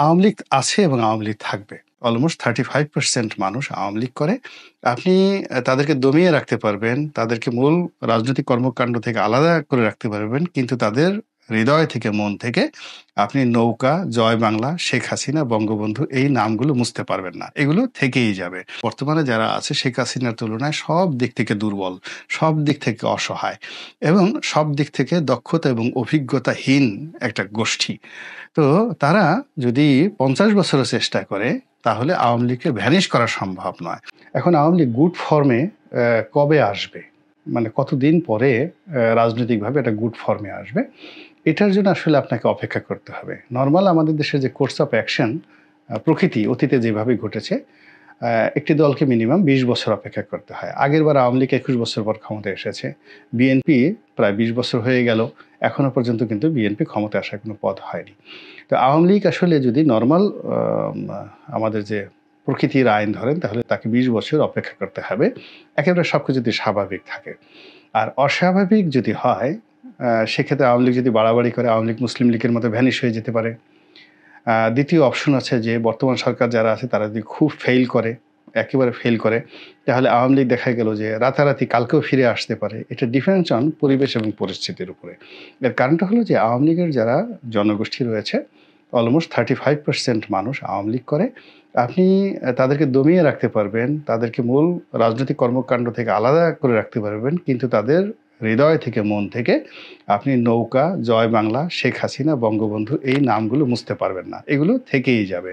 আওয়ামী লীগ আছে এবং আওয়ামী লীগ থাকবে। অলমোস্ট 35% মানুষ আওয়ামী লীগ করে। আপনি তাদেরকে দমিয়ে রাখতে পারবেন, তাদেরকে মূল রাজনৈতিক কর্মকাণ্ড থেকে আলাদা করে রাখতে পারবেন। কিন্তু তাদের হৃদয় থেকে, মন থেকে আপনি নৌকা, জয় বাংলা, শেখ হাসিনা, বঙ্গবন্ধু এই নামগুলো মুছতে পারবেন না। এগুলো থেকেই যাবে। বর্তমানে যারা আছে শেখ হাসিনার তুলনায় সব দিক থেকে দুর্বল, সব দিক থেকে অসহায় এবং সব দিক থেকে দক্ষতা এবং অভিজ্ঞতাহীন একটা গোষ্ঠী। তো তারা যদি ৫০ বছরও চেষ্টা করে তাহলে আওয়ামী লীগকে ভ্যানিশ করা সম্ভব নয়। এখন আওয়ামী লীগ গুড ফর্মে কবে আসবে, মানে কতদিন পরে রাজনৈতিকভাবে এটা গুড ফর্মে আসবে, এটার জন্য আসলে আপনাকে অপেক্ষা করতে হবে। নর্মাল আমাদের দেশের যে কোর্স অফ অ্যাকশন প্রকৃতি অতীতে যেভাবে ঘটেছে, একটি দলকে মিনিমাম ২০ বছর অপেক্ষা করতে হয়। আগেরবার আওয়ামী লীগ ২১ বছর পর ক্ষমতায় এসেছে, বিএনপি প্রায় ২০ বছর হয়ে গেল, এখনো পর্যন্ত কিন্তু বিএনপি ক্ষমতায় আসার কোনো পথ হয়নি। তো আওয়ামী লীগ আসলে যদি নর্মাল আমাদের যে প্রকৃতির আইন ধরেন তাহলে তাকে ২০ বছর অপেক্ষা করতে হবে, একেবারে সবকিছু যদি স্বাভাবিক থাকে। আর অস্বাভাবিক যদি হয় সেক্ষেত্রে আওয়ামী লীগ যদি বাড়াবাড়ি করে আওয়ামী লীগ মুসলিম লীগের মতো ভ্যানিশ হয়ে যেতে পারে। দ্বিতীয় অপশন আছে যে বর্তমান সরকার যারা আছে তারা যদি খুব ফেইল করে, একেবারে ফেইল করে, তাহলে আওয়ামী লীগ দেখা গেল যে রাতারাতি কালকেও ফিরে আসতে পারে। এটা ডিপেন্ডস অন পরিবেশ এবং পরিস্থিতির উপরে। এর কারণটা হলো যে আওয়ামী লীগের যারা জনগোষ্ঠী রয়েছে অলমোস্ট 35% মানুষ আওয়ামী লীগ করে। আপনি তাদেরকে দমিয়ে রাখতে পারবেন, তাদেরকে মূল রাজনৈতিক কর্মকাণ্ড থেকে আলাদা করে রাখতে পারবেন, কিন্তু তাদের হৃদয় থেকে, মন থেকে আপনি নৌকা, জয় বাংলা, শেখ হাসিনা, বঙ্গবন্ধু এই নামগুলো মুছতে পারবেন না। এগুলো থেকেই যাবে।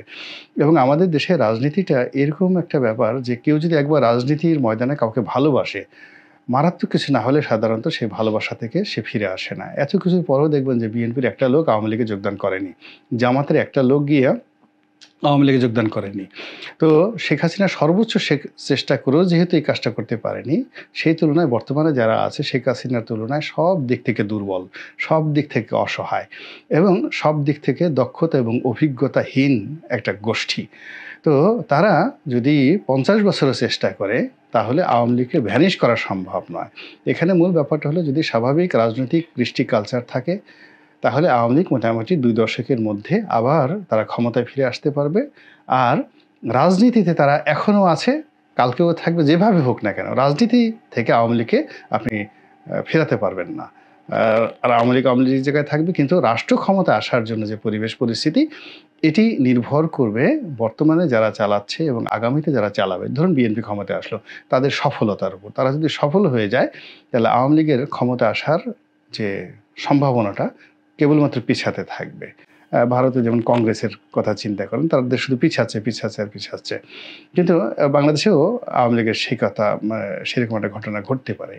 এবং আমাদের দেশের রাজনীতিটা এরকম একটা ব্যাপার যে কেউ যদি একবার রাজনীতির ময়দানে কাউকে ভালোবাসে, মারাত্মক কিছু না হলে সাধারণত সেই ভালোবাসা থেকে সে ফিরে আসে না। এত কিছুর পরেও দেখবেন যে বিএনপির একটা লোক আওয়ামী লীগে যোগদান করেনি, জামাতের একটা লোক গিয়ে আওয়ামী লীগে যোগদান করেনি। তো শেখ হাসিনা সর্বোচ্চ চেষ্টা করেও যেহেতু এই কাজটা করতে পারেনি, সেই তুলনায় বর্তমানে যারা আছে শেখ হাসিনার তুলনায় সব দিক থেকে দুর্বল, সব দিক থেকে অসহায় এবং সব দিক থেকে দক্ষতা এবং অভিজ্ঞতাহীন একটা গোষ্ঠী। তো তারা যদি ৫০ বছরও চেষ্টা করে তাহলে আওয়ামী লীগকে ভ্যানিশ করা সম্ভব নয়। এখানে মূল ব্যাপারটা হলো যদি স্বাভাবিক রাজনৈতিক কৃষ্টি কালচার থাকে তাহলে আওয়ামী লীগ মোটামুটি ২ দশকের মধ্যে আবার তারা ক্ষমতায় ফিরে আসতে পারবে। আর রাজনীতিতে তারা এখনও আছে, কালকেও থাকবে, যেভাবে হোক না কেন রাজনীতি থেকে আওয়ামী লীগকে আপনি ফেরাতে পারবেন না। আর আওয়ামী লীগ জায়গায় থাকবে, কিন্তু রাষ্ট্র ক্ষমতা আসার জন্য যে পরিবেশ পরিস্থিতি এটি নির্ভর করবে বর্তমানে যারা চালাচ্ছে এবং আগামীতে যারা চালাবে। ধরুন বিএনপি ক্ষমতায় আসলো, তাদের সফলতার উপর। তারা যদি সফল হয়ে যায় তাহলে আওয়ামী লীগের ক্ষমতা আসার যে সম্ভাবনাটা কেবলমাত্র পিছাতে থাকবে। ভারতে যেমন কংগ্রেসের কথা চিন্তা করেন, তাদের শুধু পিছাচ্ছে। কিন্তু বাংলাদেশেও আওয়ামী লীগের সেই কথা সেরকম একটা ঘটনা ঘটতে পারে।